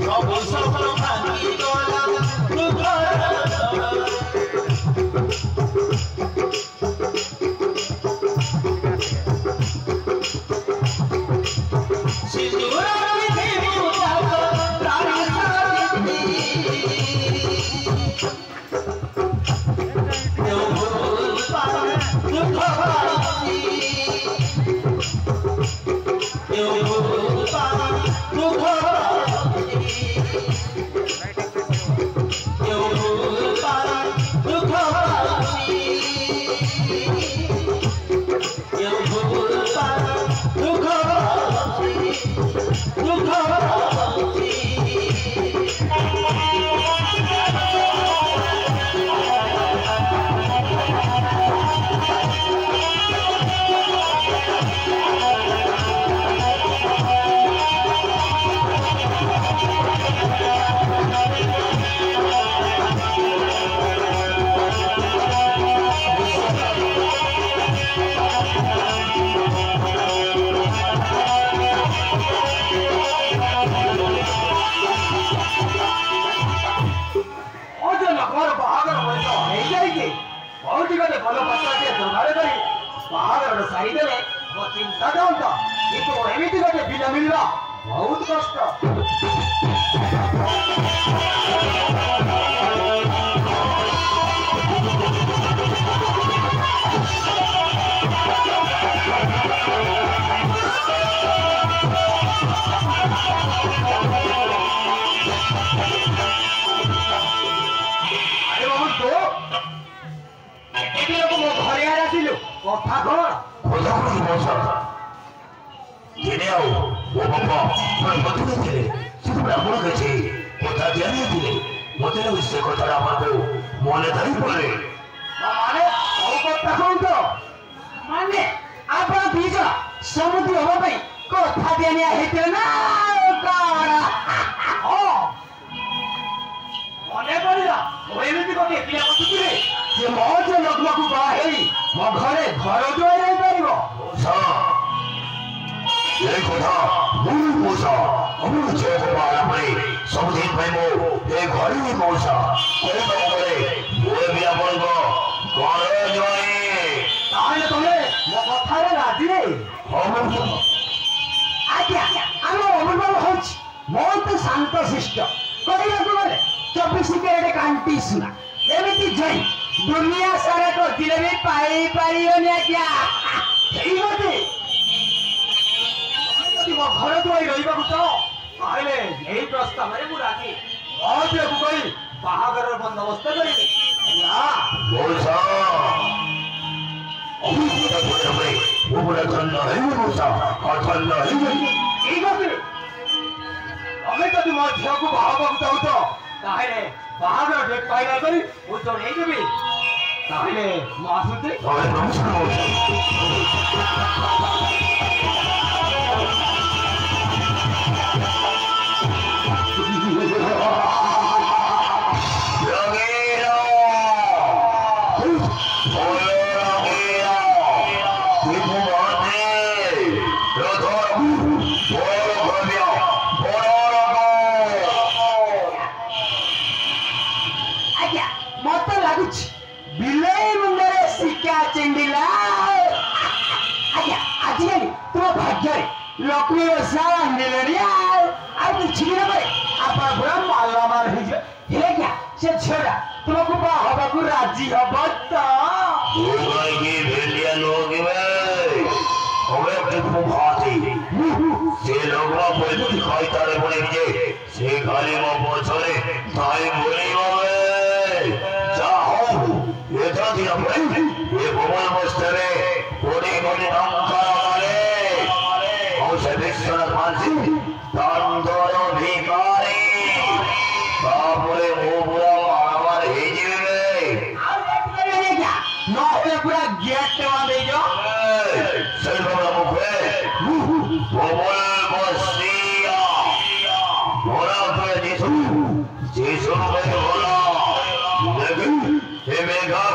ସବୁ ସଫଳ ଭାଙ୍ଗିଗଲା चिंता दाता किंतु एमती गोटे पिला मिलवा बहुत कष्ट अरे बाबू तो एटी लोग मो घरे आसिलु कथा कोन जिने आओ वो बाबा मैं बतूने थे सिर्फ ब्राह्मण कहे कथा जाने थे मते न इससे कथा आपको मने धरी पड़े माने ओ कथा कोन तो माने आपन बीज समुद्र हो भाई कथा देनिया हेते ना काड़ा ओ मने पड़िला ओ एमिति कोटे पिया बतुरे जे मौज लगमा को बा हेई मो घरे घर दुआर रे परिबो ये कथा मूल मोसा अमूल चेत वाला में सब दिन भाई मो ये घरी ही मोसा कोई तो बोले वो भी अपन को करे जोई ताले तोले मो कथा रे राजी रे हम आज्ञा आलो अमूल होच मो तो शांत शिष्ट करिया को बोले 24 कैरेट कांटी सुना एमिति जई दुनिया सारा को दिले भी पाई पारियो ने क्या सही बात है मो घर दुआई रहिबा को तो आइले एही प्रस्ताव रे मु राखी बहुत को कहि बाहागर बंदोबस्त करिबे या मोसा अभी पूरा बोले भाई वो बोला खन्ना है वो मोसा और खन्ना है এই গতি আমি যদি মো ঝিয়াକୁ বাহাବାକୁ চাହୁଛ তাহলে ବାହାଘର ଡେଟ୍ ପାଇଲା କରି ମୁଁ ଜଣେଇ ଦେବି ତାହେଲେ ମୁଁ ଆସୁଛି ତମେ ନମସ୍କାର ମୋସା लक्ष्मी सारा मिले आज छिड़े भाई आप पूरा माला मार हे क्या से छोड़ा तुमको बाबा को राजी हब तो भाई की भेलिया लोग भाई हमें देखो भाती से लोग ना कोई दिखाई तारे बोले मुझे से खाली वो पोछरे ताई बोली भाई जाओ ये तो दिन भाई ये भवन मस्तरे कोड़ी कोड़ी नाम करा विश्वनाथ मानसी तांदोरो भिखारी बापुरे वो पूरा महामार हे जीवे क्या नो पे पूरा गेट बांधे जो सिर्फ हमरा मुखे वो बोल बसिया बोला तो जीसु जीसु में बोला लेकिन हे मेघा